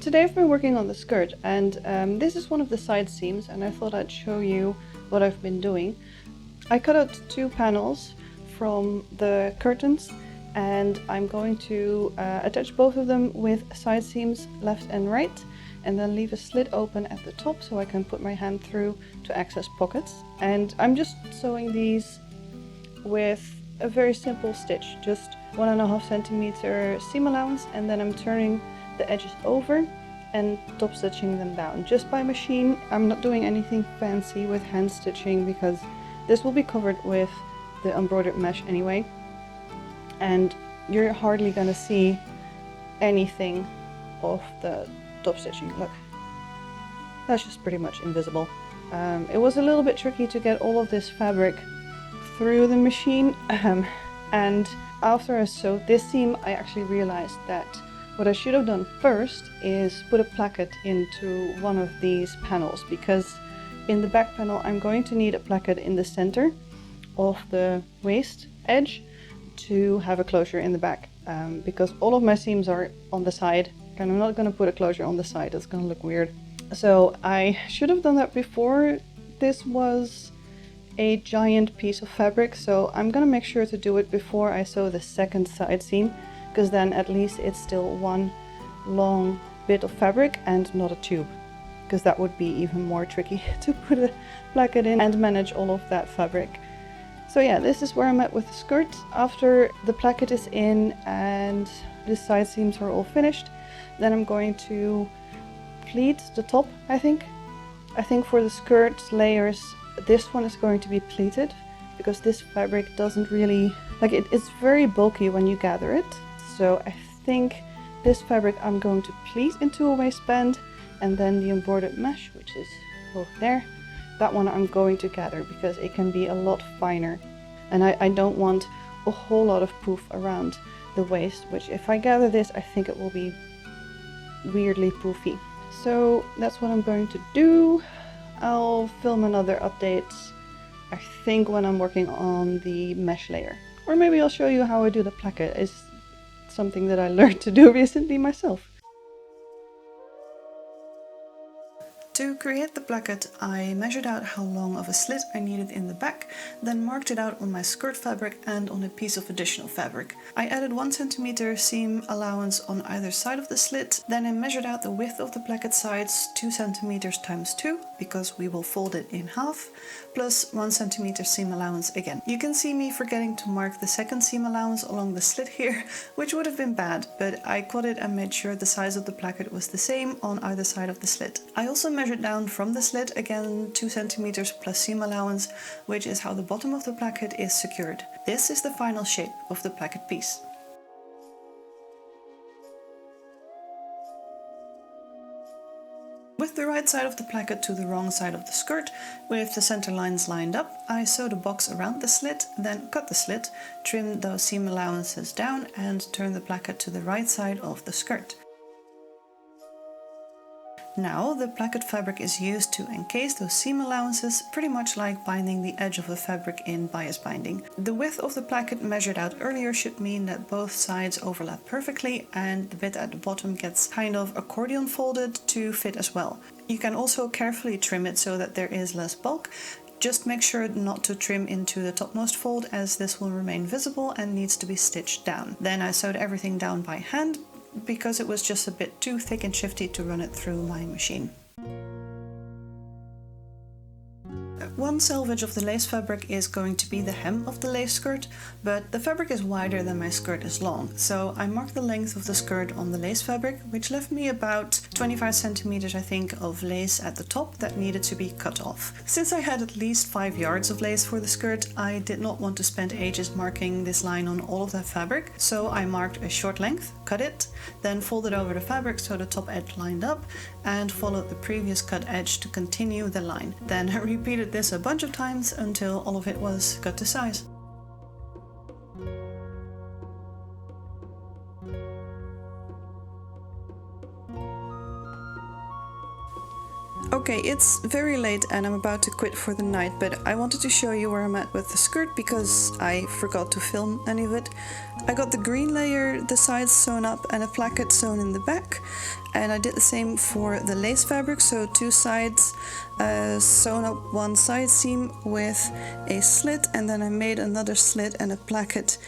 Today I've been working on the skirt, and this is one of the side seams, and I thought I'd show you what I've been doing. I cut out 2 panels from the curtains, and I'm going to attach both of them with side seams left and right, and then leave a slit open at the top so I can put my hand through to access pockets. And I'm just sewing these with a very simple stitch, just 1.5 centimeter seam allowance, and then I'm turning the edges over and top stitching them down just by machine. I'm not doing anything fancy with hand stitching because this will be covered with the embroidered mesh anyway, and you're hardly gonna see anything of the top stitching. Look, that's just pretty much invisible. It was a little bit tricky to get all of this fabric through the machine, and after I sewed this seam I actually realized that what I should have done first is put a placket into one of these panels, because in the back panel I'm going to need a placket in the center of the waist edge to have a closure in the back, because all of my seams are on the side and I'm not going to put a closure on the side, it's going to look weird. So I should have done that before. This was a giant piece of fabric, so I'm going to make sure to do it before I sew the second side seam, because then at least it's still one long bit of fabric and not a tube, because that would be even more tricky to put a placket in and manage all of that fabric. So yeah, this is where I'm at with the skirt. After the placket is in and the side seams are all finished, then I'm going to pleat the top. I think for the skirt layers this one is going to be pleated, because this fabric doesn't really, like, it's very bulky when you gather it. So I think this fabric I'm going to pleat into a waistband, and then the embroidered mesh, which is over there, that one I'm going to gather because it can be a lot finer, and I don't want a whole lot of poof around the waist, which if I gather this I think it will be weirdly poofy. So that's what I'm going to do. I'll film another update, I think, when I'm working on the mesh layer, or maybe I'll show you how I do the placket. It's something that I learned to do recently myself. To create the placket, I measured out how long of a slit I needed in the back, then marked it out on my skirt fabric and on a piece of additional fabric. I added 1 centimeter seam allowance on either side of the slit, then I measured out the width of the placket sides, 2 centimeters times 2, because we will fold it in half, plus 1 centimeter seam allowance again. You can see me forgetting to mark the second seam allowance along the slit here, which would have been bad, but I cut it and made sure the size of the placket was the same on either side of the slit. I also measured down from the slit, again 2 centimeters plus seam allowance, which is how the bottom of the placket is secured. This is the final shape of the placket piece. With the right side of the placket to the wrong side of the skirt, with the center lines lined up, I sewed a box around the slit, then cut the slit, trimmed those seam allowances down and turned the placket to the right side of the skirt. Now the placket fabric is used to encase those seam allowances, pretty much like binding the edge of a fabric in bias binding. The width of the placket measured out earlier should mean that both sides overlap perfectly, and the bit at the bottom gets kind of accordion folded to fit as well. You can also carefully trim it so that there is less bulk. Just make sure not to trim into the topmost fold, as this will remain visible and needs to be stitched down. Then I sewed everything down by hand, because it was just a bit too thick and shifty to run it through my machine. One salvage of the lace fabric is going to be the hem of the lace skirt, but the fabric is wider than my skirt is long, so I marked the length of the skirt on the lace fabric, which left me about 25 centimeters I think of lace at the top that needed to be cut off. Since I had at least 5 yards of lace for the skirt, I did not want to spend ages marking this line on all of that fabric, so I marked a short length, cut it, then folded over the fabric so the top edge lined up, and followed the previous cut edge to continue the line. Then I repeated this a bunch of times until all of it was cut to size. Okay, it's very late and I'm about to quit for the night, but I wanted to show you where I'm at with the skirt because I forgot to film any of it. I got the green layer, the sides sewn up and a placket sewn in the back, and I did the same for the lace fabric, so 2 sides sewn up, 1 side seam with a slit, and then I made another slit and a placket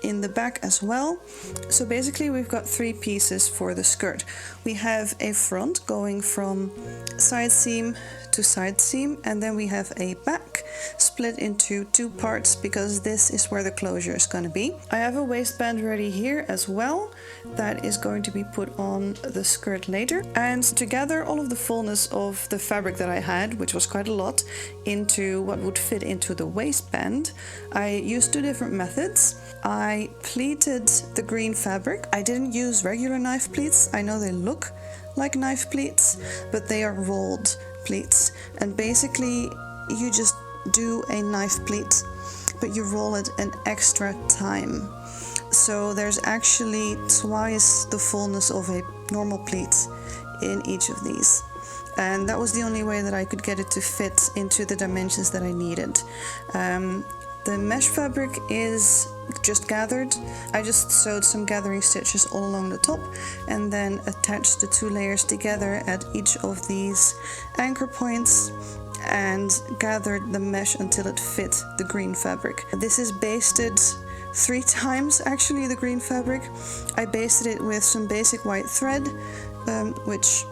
in the back as well. So basically we've got 3 pieces for the skirt. We have a front going from side seam to side seam, and then we have a back split into 2 parts because this is where the closure is going to be. I have a waistband ready here as well that is going to be put on the skirt later, and to gather all of the fullness of the fabric that I had, which was quite a lot, into what would fit into the waistband, I used 2 different methods. I pleated the green fabric. I didn't use regular knife pleats. I know they look like knife pleats, but they are rolled pleats, and basically you just do a knife pleat, but you roll it an extra time. So there's actually twice the fullness of a normal pleat in each of these. And that was the only way that I could get it to fit into the dimensions that I needed. The mesh fabric is just gathered. I just sewed some gathering stitches all along the top and then attached the 2 layers together at each of these anchor points and gathered the mesh until it fit the green fabric. This is basted 3 times actually, the green fabric. I basted it with some basic white thread, which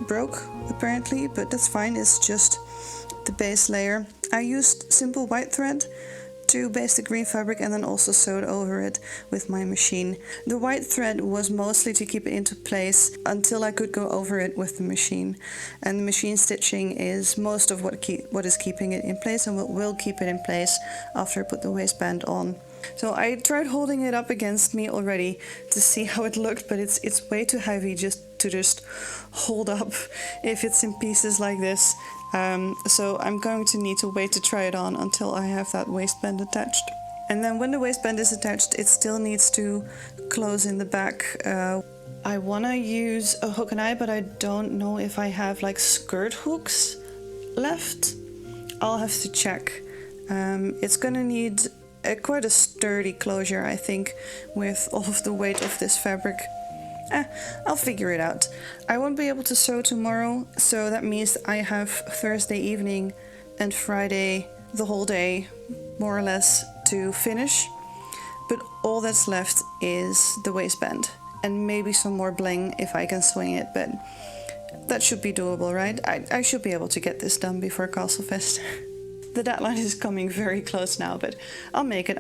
broke apparently, but that's fine, it's just the base layer. I used simple white thread to baste the green fabric and then also sewed over it with my machine. The white thread was mostly to keep it into place until I could go over it with the machine. And the machine stitching is most of what is keeping it in place and what will keep it in place after I put the waistband on. So I tried holding it up against me already to see how it looked, but it's way too heavy just to hold up if it's in pieces like this. So I'm going to need to wait to try it on until I have that waistband attached. And then when the waistband is attached, it still needs to close in the back. I want to use a hook and eye, but I don't know if I have like skirt hooks left. I'll have to check. It's gonna need quite a sturdy closure, I think, with all of the weight of this fabric. I'll figure it out. I won't be able to sew tomorrow, so that means I have Thursday evening and Friday the whole day, more or less, to finish. But all that's left is the waistband and maybe some more bling if I can swing it, but that should be doable, right? I should be able to get this done before Castlefest. The deadline is coming very close now, but I'll make it.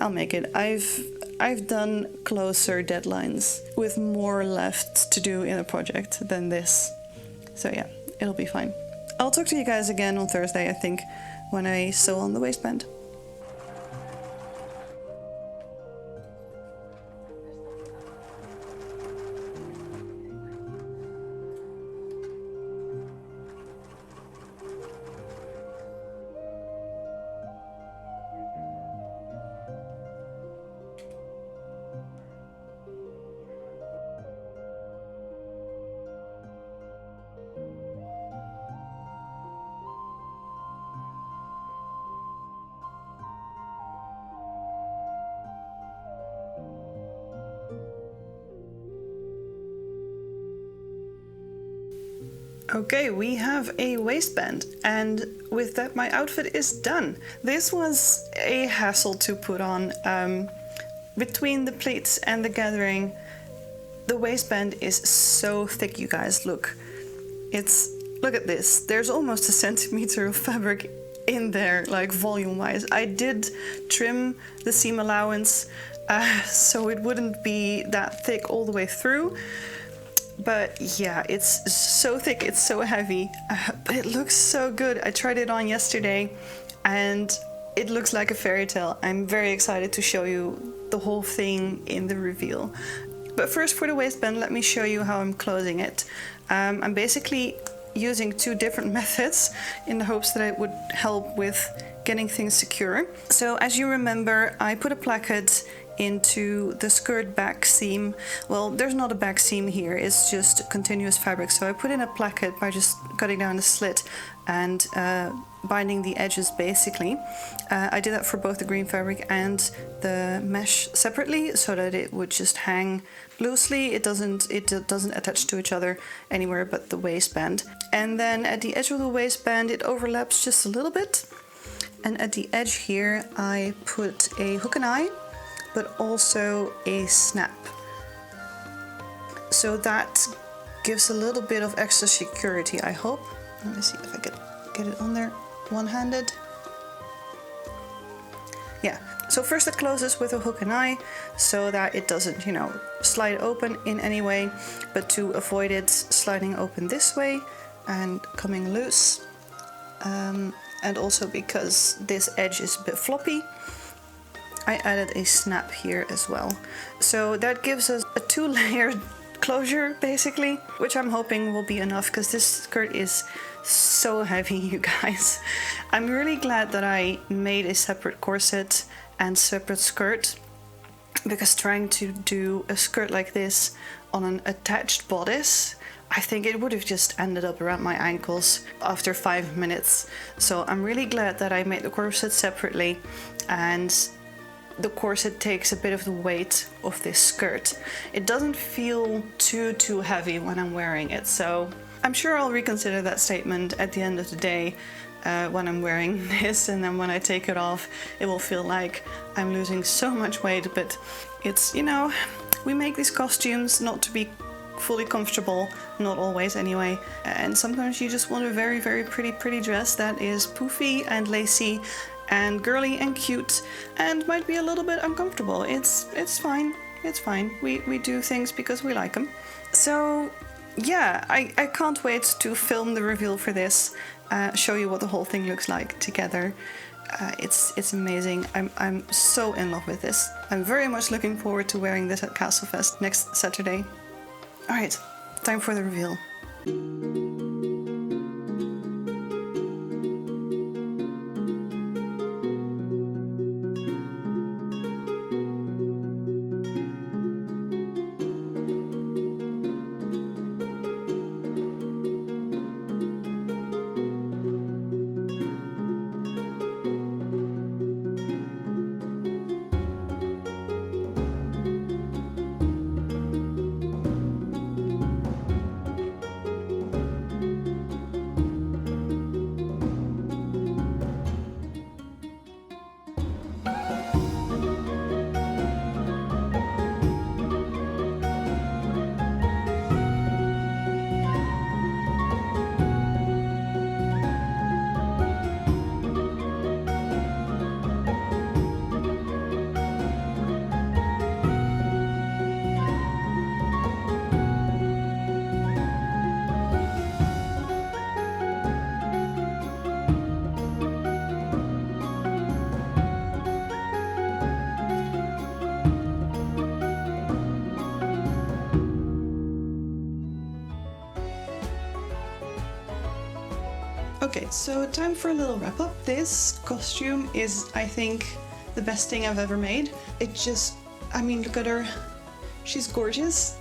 I've done closer deadlines with more left to do in a project than this. So yeah, it'll be fine. I'll talk to you guys again on Thursday, I think, when I sew on the waistband. Okay, we have a waistband, and with that my outfit is done. This was a hassle to put on. Between the pleats and the gathering, the waistband is so thick, you guys. Look at this. There's almost a centimeter of fabric in there, like volume-wise. I did trim the seam allowance so it wouldn't be that thick all the way through. But yeah, it's so thick, it's so heavy, but it looks so good. I tried it on yesterday and it looks like a fairy tale. I'm very excited to show you the whole thing in the reveal. But first, for the waistband, let me show you how I'm closing it. I'm basically using 2 different methods in the hopes that it would help with getting things secure. So as you remember, I put a placket into the skirt back seam. Well, there's not a back seam here, it's just continuous fabric. So I put in a placket by just cutting down the slit and binding the edges basically. I did that for both the green fabric and the mesh separately so that it would just hang loosely. It doesn't attach to each other anywhere but the waistband. And then at the edge of the waistband it overlaps just a little bit. And at the edge here I put a hook and eye, but also a snap. So that gives a little bit of extra security, I hope. Let me see if I can get it on there one-handed. Yeah, so first it closes with a hook and eye so that it doesn't, you know, slide open in any way, but to avoid it sliding open this way and coming loose. And also because this edge is a bit floppy, I added a snap here as well. So that gives us a 2-layered closure basically, which I'm hoping will be enough because this skirt is so heavy, you guys. I'm really glad that I made a separate corset and separate skirt, because trying to do a skirt like this on an attached bodice, I think it would have just ended up around my ankles after 5 minutes. So I'm really glad that I made the corset separately, and the corset takes a bit of the weight of this skirt. It doesn't feel too heavy when I'm wearing it, so I'm sure I'll reconsider that statement at the end of the day when I'm wearing this, and then when I take it off it will feel like I'm losing so much weight. But it's, you know, we make these costumes not to be fully comfortable, not always anyway, and sometimes you just want a very pretty dress that is poofy and lacy and girly and cute and might be a little bit uncomfortable. It's fine, it's fine. We do things because we like them. So yeah, I can't wait to film the reveal for this, show you what the whole thing looks like together. It's amazing. I'm so in love with this. I'm very much looking forward to wearing this at Castlefest next Saturday. Alright, time for the reveal. Okay, so time for a little wrap up. This costume is, I think, the best thing I've ever made. It just, I mean, look at her. She's gorgeous.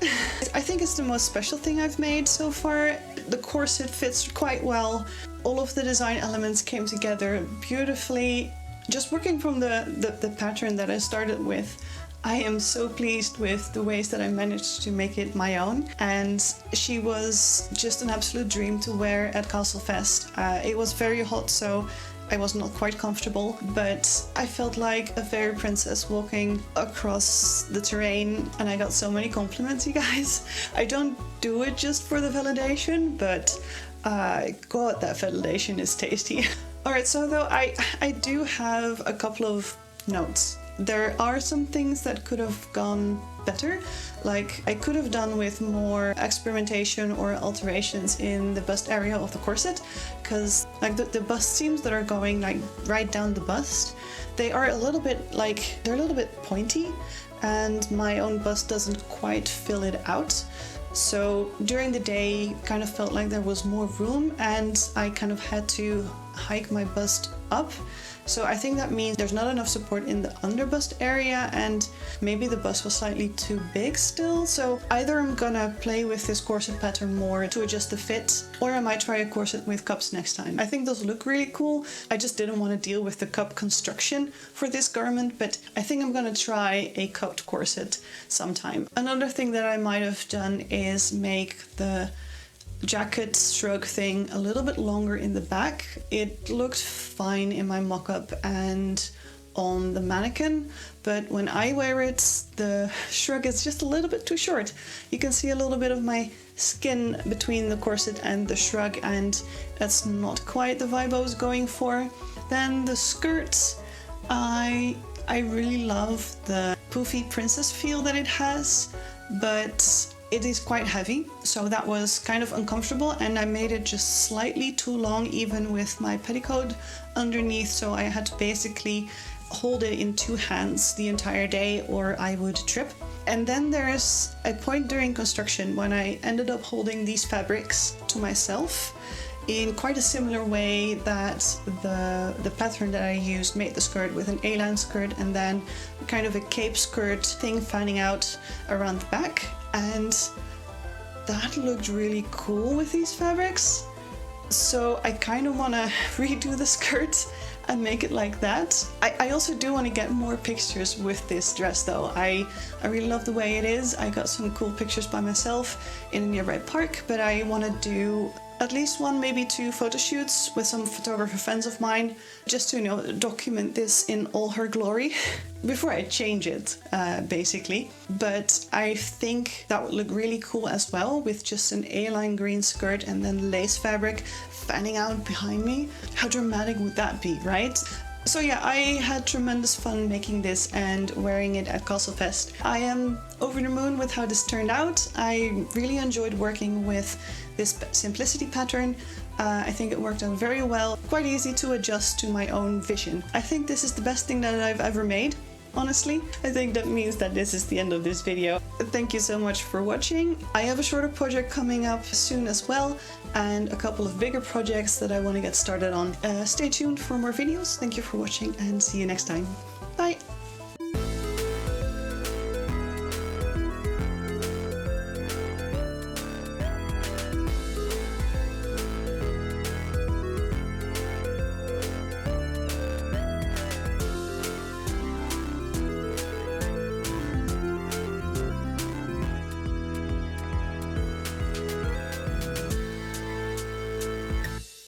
I think it's the most special thing I've made so far. The corset fits quite well. All of the design elements came together beautifully. Just working from the pattern that I started with, I am so pleased with the ways that I managed to make it my own, and she was just an absolute dream to wear at Castlefest. It was very hot, so I was not quite comfortable, but I felt like a fairy princess walking across the terrain, and I got so many compliments, you guys. I don't do it just for the validation, but God, that validation is tasty. Alright, so though I do have a couple of notes. There are some things that could have gone better, like I could have done with more experimentation or alterations in the bust area of the corset, because like the bust seams that are going like right down the bust, they are a little bit like, they're a little bit pointy, and my own bust doesn't quite fill it out. So during the day, kind of felt like there was more room and I kind of had to hike my bust up. So I think that means there's not enough support in the underbust area and maybe the bust was slightly too big still. So either I'm gonna play with this corset pattern more to adjust the fit, or I might try a corset with cups next time. I think those look really cool. I just didn't want to deal with the cup construction for this garment, but I think I'm gonna try a cupped corset sometime. Another thing that I might have done is make the jacket shrug thing a little bit longer in the back. It looked fine in my mock-up and on the mannequin, but when I wear it, the shrug is just a little bit too short. You can see a little bit of my skin between the corset and the shrug, and that's not quite the vibe I was going for. Then the skirts, I really love the poofy princess feel that it has, but it is quite heavy, so that was kind of uncomfortable, and I made it just slightly too long even with my petticoat underneath, so I had to basically hold it in two hands the entire day or I would trip. And then there's a point during construction when I ended up holding these fabrics to myself in quite a similar way that the pattern that I used made the skirt, with an A-line skirt and then kind of a cape skirt thing fanning out around the back. And that looked really cool with these fabrics. So I kind of want to redo the skirt and make it like that. I also do want to get more pictures with this dress though. I really love the way it is. I got some cool pictures by myself in a nearby park, but I want to do at least one, maybe two photo shoots with some photographer friends of mine, just to, you know, document this in all her glory before I change it, basically. But I think that would look really cool as well with just an A-line green skirt and then lace fabric fanning out behind me. How dramatic would that be, right? So yeah, I had tremendous fun making this and wearing it at Castlefest. I am over the moon with how this turned out. I really enjoyed working with this simplicity pattern. I think it worked out very well, quite easy to adjust to my own vision. I think this is the best thing that I've ever made. Honestly, I think that means that this is the end of this video. Thank you so much for watching. I have a shorter project coming up soon as well, and a couple of bigger projects that I want to get started on. Stay tuned for more videos. Thank you for watching and see you next time.